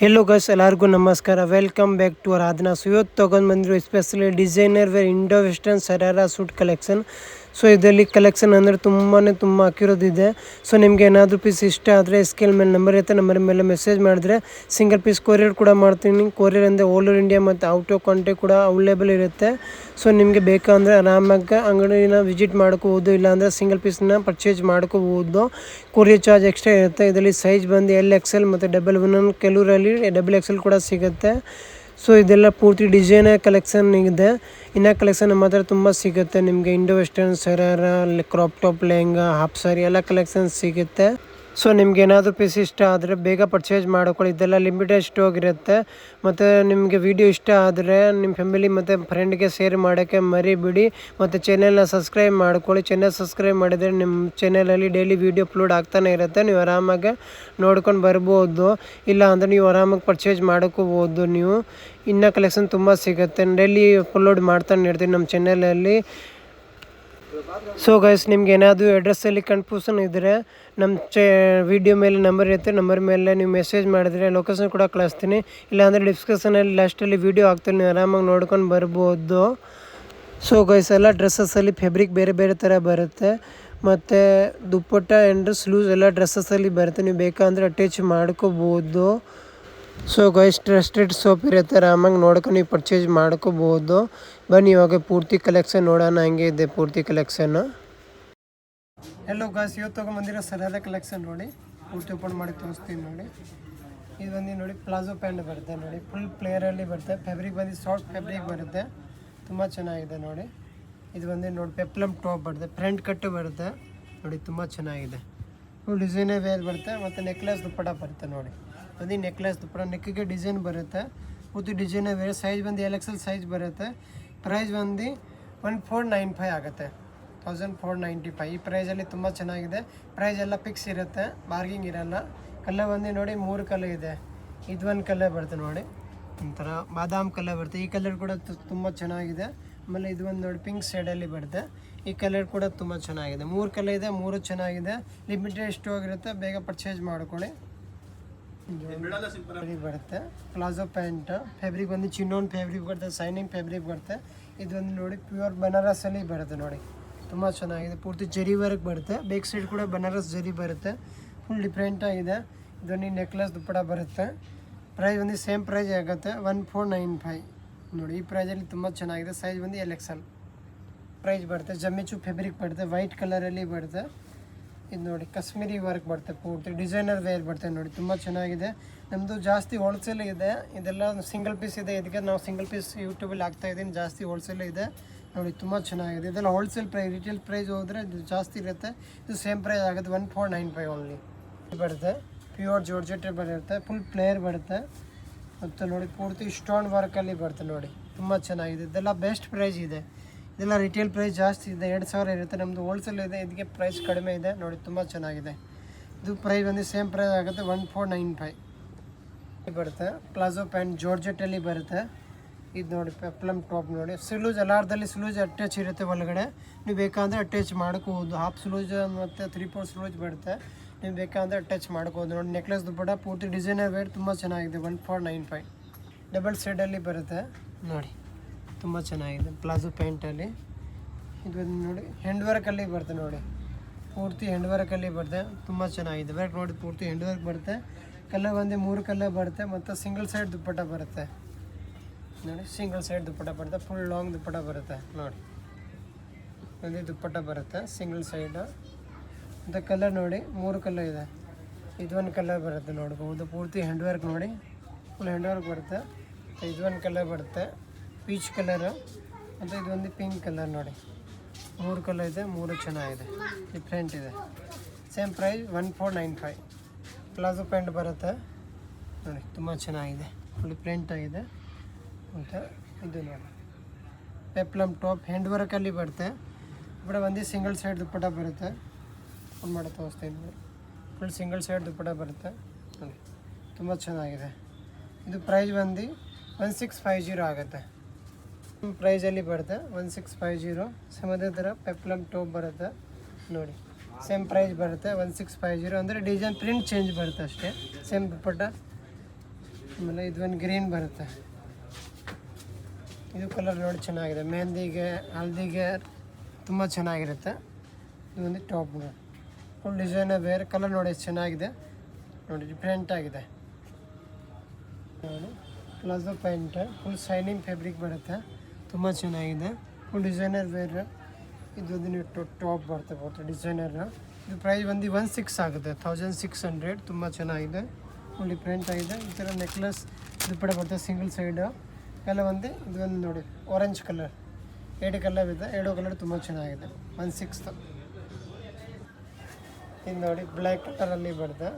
Hello guys, ಎಲ್ಲರಿಗೂ ನಮಸ್ಕಾರ. Welcome back to Aradhana. So ಇವತ್ತು ತೊಗೊಂಡು ಬಂದಿರೋ especially designer wear Indo western sharara suit collection. So ಇದರಲ್ಲಿ ಕಲೆಕ್ಷನ್ ಅಂದರೆ ತುಂಬ ಹಾಕಿರೋದಿದೆ. ಸೊ ನಿಮಗೆ ಏನಾದರೂ ಪೀಸ್ ಇಷ್ಟ ಆದರೆ ಸ್ಕೇಲ್ ಮೇಲೆ ನಂಬರ್ ಇರುತ್ತೆ, ನಂಬರ್ ಮೇಲೆ ಮೆಸೇಜ್ ಮಾಡಿದ್ರೆ ಸಿಂಗಲ್ ಪೀಸ್ ಕೊರಿಯರ್ ಕೂಡ ಮಾಡ್ತೀನಿ. ಕೊರಿಯರ್ ಅಂದರೆ ಆಲ್ ಓವರ್ ಇಂಡಿಯಾ ಮತ್ತು ಔಟ್ ಆಫ್ ಕಂಟ್ರಿ ಕೂಡ ಅವೈಲೇಬಲ್ ಇರುತ್ತೆ. ಸೊ ನಿಮಗೆ ಬೇಕಂದರೆ ಆರಾಮಾಗಿ ಅಂಗಡಿನ ವಿಸಿಟ್ ಮಾಡ್ಕೋಬೋದು, ಇಲ್ಲಾಂದರೆ ಸಿಂಗಲ್ ಪೀಸ್ನ ಪರ್ಚೇಸ್ ಮಾಡ್ಕೋಬೋದು. ಕೊರಿಯರ್ ಚಾರ್ಜ್ ಎಕ್ಸ್ಟ್ರಾ ಇರುತ್ತೆ. ಇದರಲ್ಲಿ ಸೈಜ್ ಬಂದು XL ಮತ್ತು XXL, ಕೆಲವರಲ್ಲಿ XXL ಕೂಡ ಸಿಗುತ್ತೆ. ಸೊ ಇದೆಲ್ಲ ಪೂರ್ತಿ ಡಿಸೈನರ್ ಕಲೆಕ್ಷನ್ ಇದೆ. ಇನ್ನು ಕಲೆಕ್ಷನ್ ಮಾತ್ರ ತುಂಬ ಸಿಗುತ್ತೆ ನಿಮಗೆ. Indo western sharara, crop top, lehenga, half sari ಎಲ್ಲ ಕಲೆಕ್ಷನ್ ಸಿಗುತ್ತೆ. ಸೊ ನಿಮ್ಗೆ ಏನಾದರೂ ಪೀಸ್ ಇಷ್ಟ ಆದರೆ ಬೇಗ ಪರ್ಚೇಸ್ ಮಾಡ್ಕೊಳ್ಳಿ. ಇದೆಲ್ಲ ಲಿಮಿಟೆಡ್ ಸ್ಟಾಕ್ ಇರುತ್ತೆ. ಮತ್ತು ನಿಮಗೆ ವಿಡಿಯೋ ಇಷ್ಟ ಆದರೆ ನಿಮ್ಮ ಫ್ಯಾಮಿಲಿ ಮತ್ತು ಫ್ರೆಂಡ್ಗೆ ಶೇರ್ ಮಾಡೋಕ್ಕೆ ಮರಿಬಿಡಿ. ಮತ್ತು ಚಾನೆಲ್ನ ಸಬ್ಸ್ಕ್ರೈಬ್ ಮಾಡ್ಕೊಳ್ಳಿ. ಚಾನೆಲ್ ಸಬ್ಸ್ಕ್ರೈಬ್ ಮಾಡಿದರೆ ನಿಮ್ಮ ಚಾನಲಲ್ಲಿ ಡೈಲಿ ವೀಡಿಯೋ ಅಪ್ಲೋಡ್ ಆಗ್ತಾನೆ ಇರುತ್ತೆ. ನೀವು ಆರಾಮಾಗಿ ನೋಡ್ಕೊಂಡು ಬರ್ಬೋದು, ಇಲ್ಲ ಅಂದರೆ ನೀವು ಆರಾಮಾಗಿ ಪರ್ಚೇಸ್ ಮಾಡ್ಕೋಬೋದು. ನೀವು ಇನ್ನೂ ಕಲೆಕ್ಷನ್ ತುಂಬ ಸಿಗುತ್ತೆ. ಡೈಲಿ ಅಪ್ಲೋಡ್ ಮಾಡ್ತಾನೆ ಇರ್ತೀನಿ ನಮ್ಮ ಚಾನಲಲ್ಲಿ. ಸೊ ಗೈಸ್, ನಿಮ್ಗೆ ಏನಾದರೂ ಅಡ್ರೆಸ್ಸಲ್ಲಿ ಕನ್ಫ್ಯೂಷನ್ ಇದ್ದರೆ ನಮ್ಮ ವಿಡಿಯೋ ಮೇಲೆ ನಂಬರ್ ಇರುತ್ತೆ, ನಂಬರ್ ಮೇಲೆ ನೀವು ಮೆಸೇಜ್ ಮಾಡಿದರೆ ಲೊಕೇಶನ್ ಕೂಡ ಕಳಿಸ್ತೀನಿ. ಇಲ್ಲಾಂದರೆ ಡಿಸ್ಕ್ರಿಪ್ಷನಲ್ಲಿ ಲಾಸ್ಟಲ್ಲಿ ವೀಡಿಯೋ ಹಾಕ್ತೀನಿ, ನೀವು ಆರಾಮಾಗಿ ನೋಡ್ಕೊಂಡು ಬರ್ಬೋದು. ಸೊ ಗೈಸ್, ಎಲ್ಲ ಡ್ರೆಸ್ಸಸ್ಸಲ್ಲಿ ಫ್ಯಾಬ್ರಿಕ್ ಬೇರೆ ಬೇರೆ ಥರ ಬರುತ್ತೆ. ಮತ್ತು ದುಪ್ಪಟ್ಟ ಆ್ಯಂಡ್ ಸ್ಲೂಸ್ ಎಲ್ಲ ಡ್ರೆಸ್ಸಸ್ಸಲ್ಲಿ ಬರುತ್ತೆ. ನೀವು ಬೇಕಂದರೆ ಅಟ್ಯಾಚ್ ಮಾಡ್ಕೋಬೋದು. ಸೊ ಗೈಸ್, ಟ್ರಸ್ಟೆಡ್ ಸೋಪ್ ಇರುತ್ತೆ, ಆರಾಮಾಗಿ ನೋಡ್ಕೊಂಡು ನೀವು ಪರ್ಚೇಸ್ ಮಾಡ್ಕೋಬೋದು. ಬನ್ನಿ ಇವಾಗ ಪೂರ್ತಿ ಕಲೆಕ್ಷನ್ ನೋಡೋಣ, ಹಂಗೆ ಇದೆ ಪೂರ್ತಿ ಕಲೆಕ್ಷನ್. ಹೆಲೋ ಗೈಸ್, ಇವತ್ತು ತೊಗೊಂಬಂದಿರೋ ಸರಾರ ಕಲೆಕ್ಷನ್ ನೋಡಿ, ಪೂರ್ತಿ ಓಪನ್ ಮಾಡಿ ತೋರಿಸ್ತೀನಿ ನೋಡಿ. ಇದು ಬಂದು ನೋಡಿ ಪ್ಲಾಜೋ ಪ್ಯಾಂಟ್ ಬರುತ್ತೆ ನೋಡಿ, ಫುಲ್ ಪ್ಲೇಯರಲ್ಲಿ ಬರುತ್ತೆ. ಫ್ಯಾಬ್ರಿಕ್ ಬಂದು ಸಾಫ್ಟ್ ಫ್ಯಾಬ್ರಿಕ್ ಬರುತ್ತೆ, ತುಂಬ ಚೆನ್ನಾಗಿದೆ ನೋಡಿ. ಇದು ಬಂದು ನೋಡಿ ಪೆಪ್ಲಮ್ ಟಾಪ್ ಬರುತ್ತೆ, ಫ್ರಂಟ್ ಕಟ್ಟು ಬರುತ್ತೆ ನೋಡಿ, ತುಂಬ ಚೆನ್ನಾಗಿದೆ. ಫುಲ್ ಡಿಸೈನೇ ವೇರ್ ಬರುತ್ತೆ. ಮತ್ತು ನೆಕ್ಲೆಸ್ ದುಪ್ಪಟ ಬರುತ್ತೆ ನೋಡಿ. ಬಂದು ನೆಕ್ಲೆಸ್ ದುಪ್ಪಟ, ನೆಕ್ಕಿಗೆ ಡಿಸೈನ್ ಬರುತ್ತೆ, ಪೂರ್ತಿ ಡಿಸೈನೇ ವೇರ್. ಸೈಜ್ ಬಂದು XL ಸೈಜ್ ಬರುತ್ತೆ. ಪ್ರೈಸ್ ಬಂದು 1495 ಆಗುತ್ತೆ, 1495. ಈ ಪ್ರೈಸಲ್ಲಿ ತುಂಬ ಚೆನ್ನಾಗಿದೆ. ಪ್ರೈಸ್ ಎಲ್ಲ ಫಿಕ್ಸ್ ಇರುತ್ತೆ, ಬಾರ್ಗಿಂಗ್ ಇರಲ್ಲ. ಕಲರ್ ಬಂದು ನೋಡಿ 3 ಕಲರ್ ಇದೆ. ಇದೊಂದು ಕಲರ್ ಬರುತ್ತೆ ನೋಡಿ, ಒಂಥರ ಬಾದಾಮ್ ಕಲರ್ ಬರುತ್ತೆ. ಈ ಕಲರ್ ಕೂಡ ತುಂಬ ಚೆನ್ನಾಗಿದೆ. ಆಮೇಲೆ ಇದು ಒಂದು ನೋಡಿ ಪಿಂಕ್ ಶೇಡಲ್ಲಿ ಬರುತ್ತೆ. ಈ ಕಲರ್ ಕೂಡ ತುಂಬ ಚೆನ್ನಾಗಿದೆ. 3 ಕಲರ್ ಇದೆ, 3 ಚೆನ್ನಾಗಿದೆ. ಲಿಮಿಟೆಡ್ ಸ್ಟಾಕ್ ಇರುತ್ತೆ, ಬೇಗ ಪರ್ಚೇಸ್ ಮಾಡ್ಕೊಳ್ಳಿ. ಬರುತ್ತೆ ಪ್ಲಾಜೋ ಪ್ಯಾಂಟ್. ಫ್ಯಾಬ್ರಿಕ್ ಬಂದು ಚಿನ್ನೋನ್ ಫ್ಯಾಬ್ರಿಕ್ ಬರುತ್ತೆ, ಶೈನಿಂಗ್ ಫ್ಯಾಬ್ರಿಕ್ ಬರುತ್ತೆ. ಇದೊಂದು ನೋಡಿ ಪ್ಯೂರ್ ಬನಾರಸಲ್ಲಿ ಬರುತ್ತೆ ನೋಡಿ, ತುಂಬ ಚೆನ್ನಾಗಿದೆ. ಪೂರ್ತಿ ಜರಿ ವರ್ಕ್ ಬರುತ್ತೆ. ಬೇಕ್ ಸೈಡ್ ಕೂಡ ಬನಾರಸ್ ಜರಿ ಬರುತ್ತೆ, ಫುಲ್ ಡಿಫ್ರೆಂಟ್ ಆಗಿದೆ. ಇದೊಂದು ನೆಕ್ಲೆಸ್ ದುಪ್ಪಟ ಬರುತ್ತೆ. ಪ್ರೈಸ್ ಒಂದು ಸೇಮ್ ಪ್ರೈಸ್ ಆಗುತ್ತೆ, 1495 ನೋಡಿ. ಈ ಪ್ರೈಸಲ್ಲಿ ತುಂಬ ಚೆನ್ನಾಗಿದೆ. ಸೈಜ್ ಬಂದು XL ಪ್ರೈಸ್ ಬರುತ್ತೆ. ಜಮ್ಮಿಚು ಫ್ಯಾಬ್ರಿಕ್ ಬರುತ್ತೆ, ವೈಟ್ ಕಲರಲ್ಲಿ ಬರುತ್ತೆ. ಇದು ನೋಡಿ ಕಾಶ್ಮೀರಿ ವರ್ಕ್ ಬರುತ್ತೆ, ಪೂರ್ತಿ ಡಿಸೈನರ್ ವೇರ್ ಬರುತ್ತೆ ನೋಡಿ, ತುಂಬ ಚೆನ್ನಾಗಿದೆ. ನಮ್ಮದು ಜಾಸ್ತಿ ಹೋಲ್ಸೇಲ್ ಇದೆ, ಇದೆಲ್ಲ ಸಿಂಗಲ್ ಪೀಸ್ ಇದೆ. ಇದಕ್ಕೆ ನಾವು ಸಿಂಗಲ್ ಪೀಸ್ ಯೂಟ್ಯೂಬಲ್ಲಿ ಹಾಕ್ತಾಯಿದ್ದೀನಿ. ಜಾಸ್ತಿ ಹೋಲ್ಸೇಲ್ ಇದೆ ನೋಡಿ, ತುಂಬ ಚೆನ್ನಾಗಿದೆ. ಇದೆಲ್ಲ ಹೋಲ್ಸೇಲ್ ಪ್ರೈಸ್. ರಿಟೇಲ್ ಪ್ರೈಸ್ ಹೋದರೆ ಇದು ಜಾಸ್ತಿ ಇರುತ್ತೆ. ಇದು ಸೇಮ್ ಪ್ರೈಸ್ ಆಗುತ್ತೆ, 1495 ಓನ್ಲಿ ಬರುತ್ತೆ. ಪ್ಯೂರ್ ಜಾರ್ಜೆಟ್ ಬರುತ್ತೆ, ಫುಲ್ ಪ್ಲೇಯರ್ ಬರುತ್ತೆ. ಮತ್ತು ನೋಡಿ ಪೂರ್ತಿ ಸ್ಟೋನ್ ವರ್ಕಲ್ಲಿ ಬರುತ್ತೆ ನೋಡಿ, ತುಂಬ ಚೆನ್ನಾಗಿದೆ. ಇದೆಲ್ಲ ಬೆಸ್ಟ್ ಪ್ರೈಸ್ ಇದೆ. ಇದೆಲ್ಲ ರಿಟೇಲ್ ಪ್ರೈಸ್ ಜಾಸ್ತಿ ಇದೆ, 2000 ಇರುತ್ತೆ. ನಮ್ಮದು ಹೋಲ್ಸೇಲ್ ಇದೆ, ಇದಕ್ಕೆ ಪ್ರೈಸ್ ಕಡಿಮೆ ಇದೆ ನೋಡಿ, ತುಂಬ ಚೆನ್ನಾಗಿದೆ. ಇದು ಪ್ರೈಸ್ ಬಂದು ಸೇಮ್ ಪ್ರೈಸ್ ಆಗುತ್ತೆ, 1495 ಬರುತ್ತೆ. ಪ್ಲಾಜೋ ಪ್ಯಾಂಟ್ ಜಾರ್ಜೆಟಲ್ಲಿ ಬರುತ್ತೆ. ಇದು ನೋಡಿ ಪೆಪ್ಲಮ್ ಟಾಪ್ ನೋಡಿ. ಸ್ಲೂಸ್ ಎಲ್ಲಾರ್ದಲ್ಲಿ ಸ್ಲೂಸ್ ಅಟ್ಯಾಚ್ ಇರುತ್ತೆ ಒಳಗಡೆ, ನೀವು ಬೇಕಂದರೆ ಅಟ್ಯಾಚ್ ಮಾಡ್ಕೋಬೋದು. ಹಾಫ್ ಸ್ಲೂಸ್ ಮತ್ತು 3/4 ಸ್ಲೂಸ್ ಬರುತ್ತೆ, ನೀವು ಬೇಕಂದರೆ ಅಟ್ಯಾಚ್ ಮಾಡ್ಕೋಬೋದು ನೋಡಿ. ನೆಕ್ಲೆಸ್ ದುಪ್ಪಟ ಪೂರ್ತಿ ಡಿಸೈನರ್ ವೇರ್, ತುಂಬ ಚೆನ್ನಾಗಿದೆ, 1495. ಡಬಲ್ ಸೈಡಲ್ಲಿ ಬರುತ್ತೆ ನೋಡಿ, ತುಂಬ ಚೆನ್ನಾಗಿದೆ. ಪ್ಲಾಜೋ ಪ್ಯಾಂಟಲ್ಲಿ ಇದು ನೋಡಿ ಹ್ಯಾಂಡ್ ವರ್ಕಲ್ಲಿ ಬರುತ್ತೆ ನೋಡಿ, ಪೂರ್ತಿ ಹ್ಯಾಂಡ್ ವರ್ಕಲ್ಲಿ ಬರುತ್ತೆ, ತುಂಬ ಚೆನ್ನಾಗಿದೆ. ವರ್ಕ್ ನೋಡಿ ಪೂರ್ತಿ ಹ್ಯಾಂಡ್ ವರ್ಕ್ ಬರುತ್ತೆ. ಕಲರ್ ಬಂದು 3 ಕಲರ್ ಬರುತ್ತೆ. ಮತ್ತು ಸಿಂಗಲ್ ಸೈಡ್ ದುಪ್ಪಟ ಬರುತ್ತೆ ನೋಡಿ, ಸಿಂಗಲ್ ಸೈಡ್ ದುಪ್ಪಟ ಬರುತ್ತೆ, ಫುಲ್ ಲಾಂಗ್ ದುಪ್ಪಟ ಬರುತ್ತೆ ನೋಡಿ. ಒಂದು ದುಪ್ಪಟ ಬರುತ್ತೆ ಸಿಂಗಲ್ ಸೈಡ್. ಮತ್ತು ಕಲರ್ ನೋಡಿ 3 ಕಲರ್ ಇದೆ. ಇದೊಂದು ಕಲರ್ ಬರುತ್ತೆ ನೋಡ್ಬೋದು, ಪೂರ್ತಿ ಹ್ಯಾಂಡ್ ವರ್ಕ್ ನೋಡಿ, ಫುಲ್ ಹ್ಯಾಂಡ್ ವರ್ಕ್ ಬರುತ್ತೆ. ಇದೊಂದು ಕಲರ್ ಬರುತ್ತೆ ಪೀಚ್ ಕಲರು. ಮತ್ತು ಇದೊಂದು ಪಿಂಕ್ ಕಲರ್ ನೋಡಿ, 3 ಕಲರ್ ಇದೆ, 3 ಚೆನ್ನಾಗಿದೆ, ಡಿಫ್ರೆಂಟ್ ಇದೆ. Same price 1495. ಪ್ಲಾಜೋ ಪ್ಯಾಂಟ್ ಬರುತ್ತೆ ನೋಡಿ, ತುಂಬ ಚೆನ್ನಾಗಿದೆ, ಫುಲ್ ಪ್ರಿಂಟ್ ಆಗಿದೆ. ಮತ್ತು ಇದು ನೋಡಿ ಪೆಪ್ಲಮ್ ಟಾಪ್ ಹ್ಯಾಂಡ್ ವರ್ಕಲ್ಲಿ ಬರುತ್ತೆ. ഇവിടെ ಒಂದು ಸಿಂಗಲ್ ಸೈಡ್ ದುಪ್ಪಟ ಬರುತ್ತೆ. ಫುಲ್ ಮಾಡಿ ತೋರಿಸ್ತೀನಿ ನೋಡಿ, ಫುಲ್ ಸಿಂಗಲ್ ಸೈಡ್ ದುಪ್ಪಟ ಬರುತ್ತೆ ನೋಡಿ, ತುಂಬ ಚೆನ್ನಾಗಿದೆ. ಇದು ಪ್ರೈಸ್ ಬಂದು 1650 ಆಗುತ್ತೆ. ಪ್ರೈಸಲ್ಲಿ ಬರುತ್ತೆ 1650. ಸೇಮ್ ಅದೇ ಥರ ಪೆಪ್ಲಮ್ ಟಾಪ್ ಬರುತ್ತೆ ನೋಡಿ, ಸೇಮ್ ಪ್ರೈಸ್ ಬರುತ್ತೆ 1650. ಅಂದರೆ ಡಿಸೈನ್ ಪ್ರಿಂಟ್ ಚೇಂಜ್ ಬರುತ್ತೆ ಅಷ್ಟೇ. ಸೇಮ್ ದುಪ್ಪಟ್ಟ ಆಮೇಲೆ ಇದೊಂದು ಗ್ರೀನ್ ಬರುತ್ತೆ. ಇದು ಕಲರ್ ನೋಡಿ ಚೆನ್ನಾಗಿದೆ, ಮೆಹಂದಿಗೆ ಹಲ್ದಿಗೆ ತುಂಬ ಚೆನ್ನಾಗಿರುತ್ತೆ. ಇದೊಂದು ಟಾಪ್ ನೋಡಿ, ಫುಲ್ ಡಿಸೈನರ್ ವೇರ್. ಕಲರ್ ನೋಡಿ ಎಷ್ಟು ಚೆನ್ನಾಗಿದೆ ನೋಡಿ, ಡಿಫ್ರೆಂಟ್ ಆಗಿದೆ ನೋಡಿ. Palazzo pant full shining fabric ಬರುತ್ತೆ, ತುಂಬ ಚೆನ್ನಾಗಿದೆ. Full designer wear. ಇದೊಂದು ನೀವು ಟಾಪ್ ಬರುತ್ತೆ ಡಿಸೈನರ್. ಇದು ಪ್ರೈಸ್ ಬಂದು 1600 ಆಗುತ್ತೆ, 1600. ತುಂಬ ಚೆನ್ನಾಗಿದೆ, ಫುಲ್ ಡಿಫ್ರೆಂಟ್ ಆಗಿದೆ. ಈ ಥರ ನೆಕ್ಲೆಸ್ ದುಪ್ಪಟ ಬರುತ್ತೆ ಸಿಂಗಲ್ ಸೈಡು ಎಲ್ಲ ಒಂದು. ಇದೊಂದು ನೋಡಿ ಆರೆಂಜ್ ಕಲರ್, 2 ಕಲರ್ ಇದೆ, 2 ಕಲರ್ ತುಂಬ ಚೆನ್ನಾಗಿದೆ. 1600. ಇದು ನೋಡಿ ಬ್ಲ್ಯಾಕ್ ಕಲರಲ್ಲಿ ಬರುತ್ತೆ,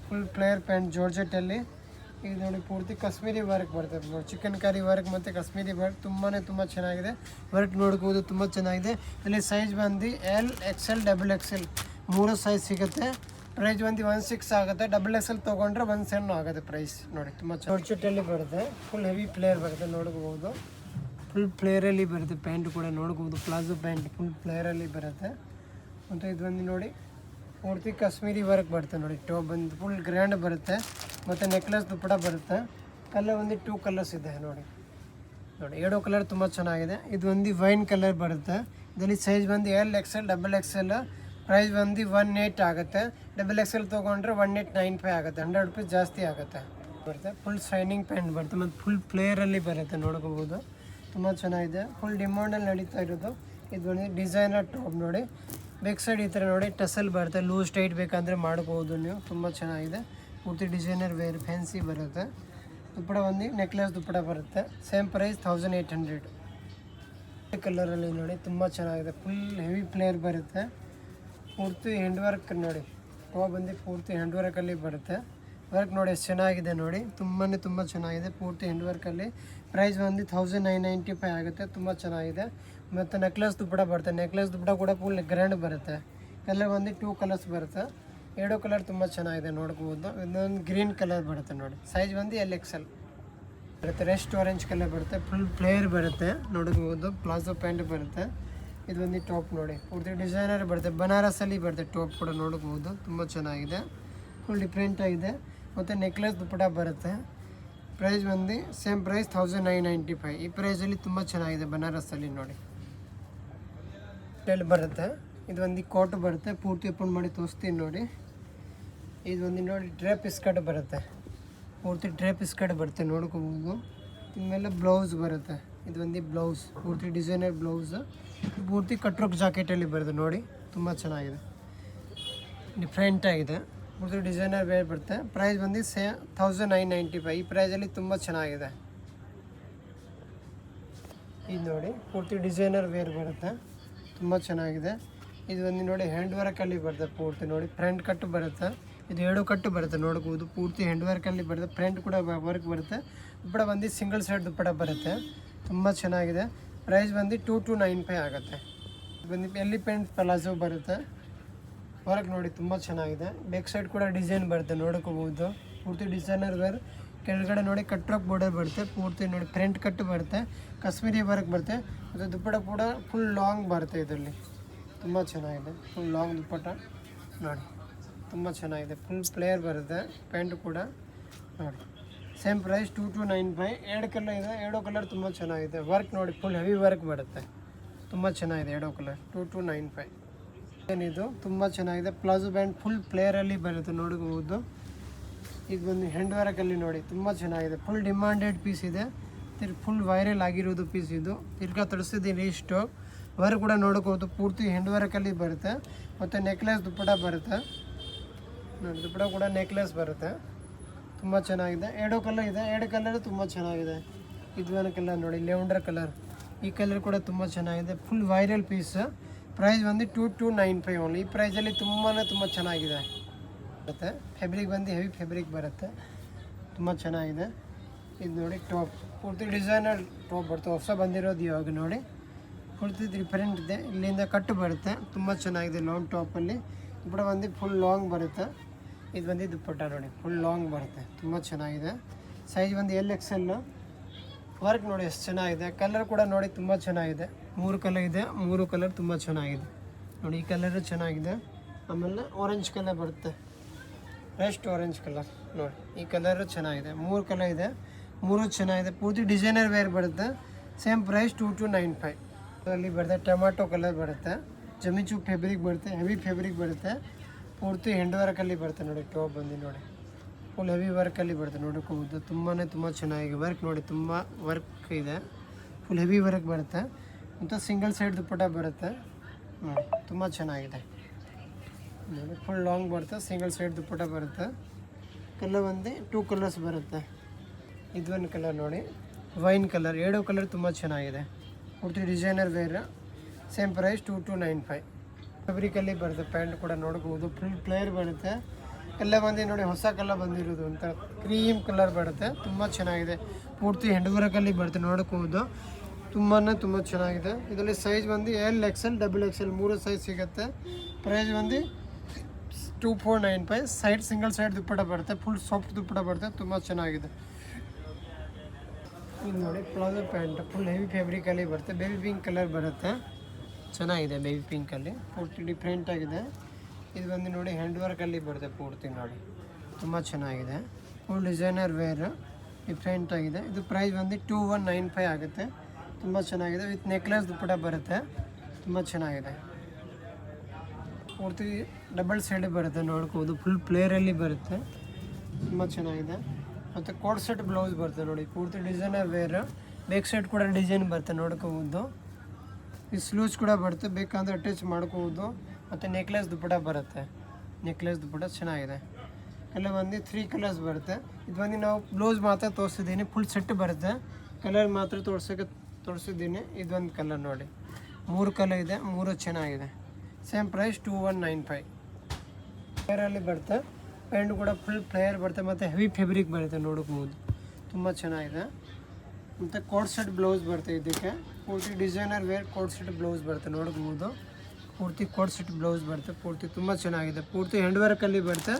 ಫುಲ್ ಫ್ಲೇರ್ ಪ್ಯಾಂಟ್ ಜಾರ್ಜೆಟಲ್ಲಿ. ಇದು ನೋಡಿ ಪೂರ್ತಿ ಕಾಶ್ಮೀರಿ ವರ್ಕ್ ಬರುತ್ತೆ, ಚಿಕನ್ ಕರಿ ವರ್ಕ್ ಮತ್ತು ಕಾಶ್ಮೀರಿ ವರ್ಕ್ ತುಂಬ ಚೆನ್ನಾಗಿದೆ. ವರ್ಕ್ ನೋಡ್ಬೋದು, ತುಂಬ ಚೆನ್ನಾಗಿದೆ. ಇಲ್ಲಿ ಸೈಜ್ ಬಂದು L, XL, XXL 3 ಸೈಜ್ ಸಿಗುತ್ತೆ. ಪ್ರೈಸ್ ಬಂದು 1600 ಆಗುತ್ತೆ. XXL ತೊಗೊಂಡ್ರೆ 1700 ಆಗುತ್ತೆ ಪ್ರೈಸ್ ನೋಡಿ. ತುಂಬ ಜಾರ್ಜೆಟಲ್ಲಿ ಬರುತ್ತೆ, ಫುಲ್ ಹೆವಿ ಫ್ಲೇರ್ ಬರುತ್ತೆ ನೋಡ್ಬೋದು. ಫುಲ್ ಫ್ಲೇರಲ್ಲಿ ಬರುತ್ತೆ ಪ್ಯಾಂಟ್ ಕೂಡ ನೋಡ್ಬೋದು. ಪ್ಲಾಜೋ ಪ್ಯಾಂಟ್ ಫುಲ್ ಫ್ಲೇರಲ್ಲಿ ಬರುತ್ತೆ. ಮತ್ತು ಇದು ಬಂದು ನೋಡಿ ಪೂರ್ತಿ ಕಾಶ್ಮೀರಿ ವರ್ಕ್ ಬರುತ್ತೆ ನೋಡಿ. ಟಾಪ್ ಬಂದು ಫುಲ್ ಗ್ರ್ಯಾಂಡ್ ಬರುತ್ತೆ ಮತ್ತು ನೆಕ್ಲೆಸ್ ದುಪ್ಪಟ ಬರುತ್ತೆ. ಕಲರ್ ಒಂದು 2 ಕಲರ್ಸ್ ಇದೆ ನೋಡಿ. 2 ಕಲರ್ ತುಂಬ ಚೆನ್ನಾಗಿದೆ. ಇದು ಒಂದು ವೈನ್ ಕಲರ್ ಬರುತ್ತೆ. ಇದರಲ್ಲಿ ಸೈಜ್ ಬಂದು L, XL, XXL. ಪ್ರೈಸ್ ಬಂದು 1800 ಆಗುತ್ತೆ. XXL ತೊಗೊಂಡ್ರೆ 1895 ಆಗುತ್ತೆ, 100 ರೂಪೀಸ್ ಜಾಸ್ತಿ ಆಗುತ್ತೆ ಬರುತ್ತೆ. ಫುಲ್ ಶೈನಿಂಗ್ ಪ್ಯಾಂಟ್ ಬರುತ್ತೆ ಮತ್ತು ಫುಲ್ ಫ್ಲೇರಲ್ಲಿ ಬರುತ್ತೆ ನೋಡ್ಕೋಬೋದು. ತುಂಬ ಚೆನ್ನಾಗಿದೆ, ಫುಲ್ ಡಿಮಾಂಡಲ್ಲಿ ನಡೀತಾ ಇರೋದು. ಇದು ಒಂದು ಡಿಸೈನರ್ ಟಾಪ್ ನೋಡಿ. ಬ್ಯಾಕ್ ಸೈಡ್ ಈ ಥರ ನೋಡಿ ಟಸಲ್ ಬರುತ್ತೆ, ಲೂಸ್ ಟೈಟ್ ಬೇಕಂದರೆ ಮಾಡ್ಬೋದು ನೀವು. ತುಂಬ ಚೆನ್ನಾಗಿದೆ, ಪೂರ್ತಿ ಡಿಸೈನರ್ ವೇರ್ ಫ್ಯಾನ್ಸಿ ಬರುತ್ತೆ. ದುಪ್ಪಡ ಒಂದು ನೆಕ್ಲೆಸ್ ದುಪ್ಪಡ ಬರುತ್ತೆ, ಸೇಮ್ ಪ್ರೈಸ್ 1800. ಕಲರಲ್ಲಿ ನೋಡಿ ತುಂಬ ಚೆನ್ನಾಗಿದೆ, ಫುಲ್ ಹೆವಿ ಫ್ಲೇರ್ ಬರುತ್ತೆ. ಪೂರ್ತಿ ಹ್ಯಾಂಡ್ ವರ್ಕ್ ನೋಡಿ, ಟಾಪ್ ಬಂದು ಪೂರ್ತಿ ಹ್ಯಾಂಡ್ ವರ್ಕಲ್ಲಿ ಬರುತ್ತೆ. ವರ್ಕ್ ನೋಡಿ ಎಷ್ಟು ಚೆನ್ನಾಗಿದೆ ನೋಡಿ, ತುಂಬ ಚೆನ್ನಾಗಿದೆ ಪೂರ್ತಿ ಹ್ಯಾಂಡ್ ವರ್ಕಲ್ಲಿ. ಪ್ರೈಸ್ ಬಂದು 1995 ಆಗುತ್ತೆ. ತುಂಬ ಚೆನ್ನಾಗಿದೆ. ಮತ್ತು ನೆಕ್ಲೆಸ್ ದುಪ್ಪಡ ಬರುತ್ತೆ, ನೆಕ್ಲೆಸ್ ದುಪ್ಪಡ ಕೂಡ ಫುಲ್ ಗ್ರ್ಯಾಂಡ್ ಬರುತ್ತೆ. ಕಲರ್ ಬಂದು 2 ಕಲರ್ಸ್ ಬರುತ್ತೆ, 2 ಕಲರ್ ತುಂಬ ಚೆನ್ನಾಗಿದೆ ನೋಡ್ಬೋದು. ಇನ್ನೊಂದು ಗ್ರೀನ್ ಕಲರ್ ಬರುತ್ತೆ ನೋಡಿ, ಸೈಜ್ ಬಂದು L, XL ಬರುತ್ತೆ. ರೆಸ್ಟ್ ಆರೆಂಜ್ ಕಲರ್ ಬರುತ್ತೆ, ಫುಲ್ ಫ್ಲೇರ್ ಬರುತ್ತೆ ನೋಡ್ಬೋದು. ಪ್ಲಾಜೋ ಪ್ಯಾಂಟ್ ಬರುತ್ತೆ. ಇದು ಒಂದು ಟಾಪ್ ನೋಡಿ, ಪೂರ್ತಿ ಡಿಸೈನರ್ ಬರುತ್ತೆ, ಬನಾರಸಲ್ಲಿ ಬರುತ್ತೆ ಟಾಪ್ ಕೂಡ ನೋಡ್ಬೋದು. ತುಂಬ ಚೆನ್ನಾಗಿದೆ, ಫುಲ್ ಡಿಫ್ರೆಂಟ್ ಆಗಿದೆ. ಮತ್ತು ನೆಕ್ಲೆಸ್ ದುಪ್ಪಟ ಬರುತ್ತೆ. ಪ್ರೈಸ್ ಬಂದು ಸೇಮ್ ಪ್ರೈಸ್ 1995. ಈ ಪ್ರೈಸಲ್ಲಿ ತುಂಬ ಚೆನ್ನಾಗಿದೆ ಬನಾರಸಲ್ಲಿ ನೋಡಿ. ಟೆಲ್ ಬರುತ್ತೆ. ಇದು ಒಂದು ಕೋಟ್ ಬರುತ್ತೆ, ಪೂರ್ತಿ ಓಪನ್ ಮಾಡಿ ತೋರಿಸ್ತೀನಿ ನೋಡಿ. ಇದು ಒಂದು ನೋಡಿ ಡ್ರೇಪ್ ಸ್ಕರ್ಟ್ ಬರುತ್ತೆ, ಪೂರ್ತಿ ಡ್ರೇಪ್ ಸ್ಕರ್ಟ್ ಬರುತ್ತೆ ನೋಡ್ಕೋಬೋದು. ಇನ್ಮೇಲೆ ಬ್ಲೌಸ್ ಬರುತ್ತೆ. ಇದು ಒಂದು ಬ್ಲೌಸ್, ಪೂರ್ತಿ ಡಿಸೈನರ್ ಬ್ಲೌಸ್, ಪೂರ್ತಿ ಕಟ್ರೋಕ್ ಜಾಕೆಟಲ್ಲಿ ಬರುತ್ತೆ ನೋಡಿ. ತುಂಬ ಚೆನ್ನಾಗಿದೆ, ಡಿಫ್ರೆಂಟ್ ಆಗಿದೆ, ಪೂರ್ತಿ ಡಿಸೈನರ್ ವೇರ್ ಬರುತ್ತೆ. ಪ್ರೈಸ್ ಬಂದು 1995. ಈ ಪ್ರೈಸಲ್ಲಿ ತುಂಬ ಚೆನ್ನಾಗಿದೆ. ಇದು ನೋಡಿ ಪೂರ್ತಿ ಡಿಸೈನರ್ ವೇರ್ ಬರುತ್ತೆ, ತುಂಬ ಚೆನ್ನಾಗಿದೆ. ಇದು ಒಂದು ನೋಡಿ ಹ್ಯಾಂಡ್ ವರ್ಕಲ್ಲಿ ಬರುತ್ತೆ ಪೂರ್ತಿ ನೋಡಿ. ಫ್ರಂಟ್ ಕಟ್ಟು ಬರುತ್ತೆ, ಇದು 2 ಕಟ್ಟು ಬರುತ್ತೆ ನೋಡ್ಬೋದು. ಪೂರ್ತಿ ಹ್ಯಾಂಡ್ ವರ್ಕಲ್ಲಿ ಬರುತ್ತೆ, ಫ್ರಂಟ್ ಕೂಡ ವರ್ಕ್ ಬರುತ್ತೆ. ದುಪ್ಪಡ ಬಂದು ಸಿಂಗಲ್ ಸೈಡ್ ದುಪ್ಪಡ ಬರುತ್ತೆ, ತುಂಬ ಚೆನ್ನಾಗಿದೆ. ಪ್ರೈಸ್ ಬಂದು 2295 ಆಗುತ್ತೆ. ಬಂದು ಎಲಿಫೆಂಟ್ ಪ್ಲಾಜೋ ಬರುತ್ತೆ, ವರ್ಕ್ ನೋಡಿ ತುಂಬ ಚೆನ್ನಾಗಿದೆ. ಬ್ಯಾಕ್ ಸೈಡ್ ಕೂಡ ಡಿಸೈನ್ ಬರುತ್ತೆ ನೋಡ್ಕೋಬೋದು. ಪೂರ್ತಿ ಡಿಸೈನರ್ ವೇರ್. ಕೆಳಗಡೆ ನೋಡಿ ಕಟ್ರೋಕ್ ಬಾರ್ಡರ್ ಬರುತ್ತೆ, ಪೂರ್ತಿ ನೋಡಿ ಫ್ರಂಟ್ ಕಟ್ಟು ಬರುತ್ತೆ, ಕಾಶ್ಮೀರಿ ವರ್ಕ್ ಬರುತ್ತೆ. ಮತ್ತು ದುಪ್ಪಟ ಕೂಡ ಫುಲ್ ಲಾಂಗ್ ಬರುತ್ತೆ ಇದರಲ್ಲಿ, ತುಂಬ ಚೆನ್ನಾಗಿದೆ. ಫುಲ್ ಲಾಂಗ್ ದುಪ್ಪಟ ನೋಡಿ, ತುಂಬ ಚೆನ್ನಾಗಿದೆ. ಫುಲ್ ಫ್ಲೇರ್ ಬರುತ್ತೆ ಪ್ಯಾಂಟ್ ಕೂಡ ನೋಡಿ. Same price 2295. 2 ಕಲರ್ ಇದೆ, 2 ಕಲರ್ ತುಂಬ ಚೆನ್ನಾಗಿದೆ. ವರ್ಕ್ ನೋಡಿ ಫುಲ್ ಹೆವಿ ವರ್ಕ್ ಬರುತ್ತೆ, ತುಂಬ ಚೆನ್ನಾಗಿದೆ. 2 ಕಲರ್ 2295. ಏನಿದು ತುಂಬ ಚೆನ್ನಾಗಿದೆ. ಪ್ಲಾಜೋ ಬ್ಯಾಂಡ್ ಫುಲ್ ಫ್ಲೇರಲ್ಲಿ ಬರುತ್ತೆ ನೋಡ್ಬೋದು. ಇದು ಒಂದು ಹ್ಯಾಂಡ್ ವರ್ಕಲ್ಲಿ ನೋಡಿ ತುಂಬ ಚೆನ್ನಾಗಿದೆ, ಫುಲ್ ಡಿಮಾಂಡೆಡ್ ಪೀಸ್ ಇದೆ. ಫುಲ್ ವೈರಲ್ ಆಗಿರೋದು ಪೀಸ್ ಇದು. ತಿರ್ಗಾ ತರಿಸಿದ್ದೀನಿ ಇಷ್ಟು. ವರ್ಕ್ ಕೂಡ ನೋಡ್ಕೋಬೋದು, ಪೂರ್ತಿ ಹ್ಯಾಂಡ್ ವರ್ಕಲ್ಲಿ ಬರುತ್ತೆ. ಮತ್ತು ನೆಕ್ಲೆಸ್ ದುಪ್ಪಟ ಬರುತ್ತೆ ನೋಡಿ, ದುಪ್ಪಟ ಕೂಡ ನೆಕ್ಲೆಸ್ ಬರುತ್ತೆ, ತುಂಬ ಚೆನ್ನಾಗಿದೆ. 2 ಕಲರ್ ಇದೆ, 2 ಕಲರ್ ತುಂಬ ಚೆನ್ನಾಗಿದೆ. ಇದು ಒಂದು ಕಲರ್ ನೋಡಿ ಲೆವೆಂಡರ್ ಕಲರ್, ಈ ಕಲರ್ ಕೂಡ ತುಂಬ ಚೆನ್ನಾಗಿದೆ. Full viral piece. ಪ್ರೈಸ್ ಬಂದು 2295 ಓನ್ಲಿ. ಈ ಪ್ರೈಸಲ್ಲಿ ತುಂಬ ಚೆನ್ನಾಗಿದೆ ಬರುತ್ತೆ. ಫ್ಯಾಬ್ರಿಕ್ ಬಂದು ಹೆವಿ ಫ್ಯಾಬ್ರಿಕ್ ಬರುತ್ತೆ, ತುಂಬ ಚೆನ್ನಾಗಿದೆ. ಇದು ನೋಡಿ ಟಾಪ್, ಪೂರ್ತಿ ಡಿಸೈನರ್ ಟಾಪ್ ಬರುತ್ತೆ, ಹೊಸ ಬಂದಿರೋದು ಇವಾಗ ನೋಡಿ. ಪೂರ್ತಿ ಡಿಫರೆಂಟ್ ಇದೆ. ಇಲ್ಲಿಂದ ಕಟ್ಟು ಬರುತ್ತೆ, ತುಂಬ ಚೆನ್ನಾಗಿದೆ. ಲಾಂಗ್ ಟಾಪಲ್ಲಿ ದುಪ್ಪಟ ಬಂದು ಫುಲ್ ಲಾಂಗ್ ಬರುತ್ತೆ. ಇದು ಬಂದು ದುಪ್ಪಟ ನೋಡಿ ಫುಲ್ ಲಾಂಗ್ ಬರುತ್ತೆ, ತುಂಬ ಚೆನ್ನಾಗಿದೆ. ಸೈಜ್ ಬಂದು L, XL. ವರ್ಕ್ ನೋಡಿ ಎಷ್ಟು ಚೆನ್ನಾಗಿದೆ. ಕಲರ್ ಕೂಡ ನೋಡಿ ತುಂಬ ಚೆನ್ನಾಗಿದೆ. 3 ಕಲರ್ ಇದೆ, 3 ಕಲರ್ ತುಂಬ ಚೆನ್ನಾಗಿದೆ ನೋಡಿ. ಈ ಕಲರು ಚೆನ್ನಾಗಿದೆ. ಆಮೇಲೆ ಆರೆಂಜ್ ಕಲರ್ ಬರುತ್ತೆ, ರಸ್ಟ್ ಆರೆಂಜ್ ಕಲರ್ ನೋಡಿ, ಈ ಕಲರು ಚೆನ್ನಾಗಿದೆ. 3 ಕಲರ್ ಇದೆ, 3 ಚೆನ್ನಾಗಿದೆ. ಪೂರ್ತಿ ಡಿಸೈನರ್ ವೇರ್ ಬರುತ್ತೆ. Same price 2295. ಅದರಲ್ಲಿ ಬರುತ್ತೆ ಟೊಮ್ಯಾಟೊ ಕಲರ್ ಬರುತ್ತೆ, ಜಮಿಚು ಫ್ಯಾಬ್ರಿಕ್ ಬರುತ್ತೆ, ಹೆವಿ ಫ್ಯಾಬ್ರಿಕ್ ಬರುತ್ತೆ. ಪೂರ್ತಿ ಹೆಂಡ್ ವರ್ಕಲ್ಲಿ ಬರುತ್ತೆ ನೋಡಿ. ಟಾಪ್ ಬಂದು ನೋಡಿ ಫುಲ್ ಹೆವಿ ವರ್ಕಲ್ಲಿ ಬರುತ್ತೆ ನೋಡೋಕ್ಕೋಬೋದು. ತುಂಬ ಚೆನ್ನಾಗಿದೆ ವರ್ಕ್ ನೋಡಿ, ತುಂಬ ವರ್ಕ್ ಇದೆ, ಫುಲ್ ಹೆವಿ ವರ್ಕ್ ಬರುತ್ತೆ. ಮತ್ತು ಸಿಂಗಲ್ ಸೈಡ್ ದುಪ್ಪಟ್ಟ ಬರುತ್ತೆ ನೋಡಿ, ತುಂಬ ಚೆನ್ನಾಗಿದೆ ನೋಡಿ. ಫುಲ್ ಲಾಂಗ್ ಬರುತ್ತೆ, ಸಿಂಗಲ್ ಸೈಡ್ ದುಪ್ಪಟ್ಟ ಬರುತ್ತೆ. ಕಲರ್ ಬಂದು 2 ಕಲರ್ಸ್ ಬರುತ್ತೆ. ಇದೊಂದು ಕಲರ್ ನೋಡಿ, ವೈನ್ ಕಲರ್. 2 ಕಲರ್ ತುಂಬ ಚೆನ್ನಾಗಿದೆ. ಪೂರ್ತಿ ಡಿಸೈನರ್ ವೇರ್. Same price 2295. ಫ್ಯಾಬ್ರಿಕಲ್ಲಿ ಬರುತ್ತೆ. ಪ್ಯಾಂಟ್ ಕೂಡ ನೋಡ್ಬೋದು, ಫುಲ್ ಪ್ಲೇಯರ್ ಬರುತ್ತೆ. ಕಲರ್ ಬಂದು ನೋಡಿ, ಹೊಸ ಕಲರ್ ಬಂದಿರೋದು ಅಂತ ಕ್ರೀಮ್ ಕಲರ್ ಬರುತ್ತೆ. ತುಂಬ ಚೆನ್ನಾಗಿದೆ. ಪೂರ್ತಿ ಹೆಂಡ್ ವರ್ಕಲ್ಲಿ ಬರುತ್ತೆ ನೋಡ್ಬೋದು. ತುಂಬ ಚೆನ್ನಾಗಿದೆ. ಇದರಲ್ಲಿ ಸೈಜ್ ಬಂದು LXL, XXL 3 ಸೈಜ್ ಸಿಗುತ್ತೆ. ಪ್ರೈಸ್ ಬಂದು 2495. ಸೈಡ್ ಸಿಂಗಲ್ ಸೈಡ್ ದುಪ್ಪಟ್ಟ ಬರುತ್ತೆ, ಫುಲ್ ಸಾಫ್ಟ್ ದುಪ್ಪಟ್ಟ ಬರುತ್ತೆ. ತುಂಬ ಚೆನ್ನಾಗಿದೆ. ಇದು ನೋಡಿ ಪ್ಲಾಜೋ ಪ್ಯಾಂಟ್, ಫುಲ್ ಹೆವಿ ಫ್ಯಾಬ್ರಿಕಲ್ಲಿ ಬರುತ್ತೆ. ಬೇಬಿ ಪಿಂಕ್ ಕಲರ್ ಬರುತ್ತೆ, ಚೆನ್ನಾಗಿದೆ. ಬೇಬಿ ಪಿಂಕಲ್ಲಿ ಪೂರ್ತಿ ಡಿಫ್ರೆಂಟ್ ಆಗಿದೆ. ಇದು ಬಂದು ನೋಡಿ ಹ್ಯಾಂಡ್ ವರ್ಕಲ್ಲಿ ಬರುತ್ತೆ ಪೂರ್ತಿ ನೋಡಿ, ತುಂಬ ಚೆನ್ನಾಗಿದೆ. ಫುಲ್ ಡಿಸೈನರ್ ವೇರ್, ಡಿಫ್ರೆಂಟ್ ಆಗಿದೆ. ಇದು ಪ್ರೈಸ್ ಬಂದು 2195 ಆಗುತ್ತೆ. ತುಂಬ ಚೆನ್ನಾಗಿದೆ. ವಿತ್ ನೆಕ್ಲೆಸ್ ದುಪ್ಪಟ್ಟ ಬರುತ್ತೆ, ತುಂಬ ಚೆನ್ನಾಗಿದೆ. ಪೂರ್ತಿ ಡಬಲ್ ಸೈಡ್ ಬರುತ್ತೆ ನೋಡ್ಕೋಬೋದು. ಫುಲ್ ಪ್ಲೇಯರಲ್ಲಿ ಬರುತ್ತೆ, ತುಂಬ ಚೆನ್ನಾಗಿದೆ. ಮತ್ತು ಕೋಡ್ ಸೆಟ್ ಬ್ಲೌಸ್ ಬರುತ್ತೆ ನೋಡಿ, ಪೂರ್ತಿ ಡಿಸೈನರ್ ವೇರ್. ಬ್ಯಾಕ್ ಸೈಡ್ ಕೂಡ ಡಿಸೈನ್ ಬರುತ್ತೆ ನೋಡ್ಕೋಬೋದು. ಈ ಸ್ಲೂಸ್ ಕೂಡ ಬರುತ್ತೆ, ಬೇಕಂದ್ರೆ ಅಟ್ಯಾಚ್ ಮಾಡ್ಕೋಬೋದು. ಮತ್ತು ನೆಕ್ಲೆಸ್ ದುಪ್ಪಟ್ಟ ಬರುತ್ತೆ, ನೆಕ್ಲೆಸ್ ದುಪ್ಪಟ್ಟ ಚೆನ್ನಾಗಿದೆ. ಕಲರ್ ಬಂದು 3 ಕಲರ್ಸ್ ಬರುತ್ತೆ. ಇದು ಬಂದು ನಾವು ಬ್ಲೌಸ್ ಮಾತ್ರ ತೋರಿಸಿದ್ದೀನಿ, ಫುಲ್ ಸೆಟ್ ಬರುತ್ತೆ. ಕಲರ್ ಮಾತ್ರ ತೋರಿಸಿದ್ದೀನಿ. ಇದೊಂದು ಕಲರ್ ನೋಡಿ, 3 ಕಲರ್ ಇದೆ, 3 ಚೆನ್ನಾಗಿದೆ. Same price 2195. ಪ್ಲೇಯರಲ್ಲಿ ಬರುತ್ತೆ. ಪ್ಯಾಂಟ್ ಕೂಡ ಫುಲ್ ಪ್ಲೇಯರ್ ಬರುತ್ತೆ, ಮತ್ತು ಹೆವಿ ಫ್ಯಾಬ್ರಿಕ್ ಬರುತ್ತೆ ನೋಡ್ಬೋದು. ತುಂಬ ಚೆನ್ನಾಗಿದೆ. ಮತ್ತು ಕೋಡ್ ಸೆಟ್ ಬ್ಲೌಸ್ ಬರುತ್ತೆ ಇದಕ್ಕೆ. ಪೂರ್ತಿ designer wear coord set blouse ಬರುತ್ತೆ ನೋಡ್ಬೋದು. ಪೂರ್ತಿ ಕೋಡ್ ಸೆಟ್ ಬ್ಲೌಸ್ ಬರುತ್ತೆ, ಪೂರ್ತಿ ತುಂಬ ಚೆನ್ನಾಗಿದೆ. ಪೂರ್ತಿ ಹ್ಯಾಂಡ್ ವರ್ಕಲ್ಲಿ ಬರುತ್ತೆ,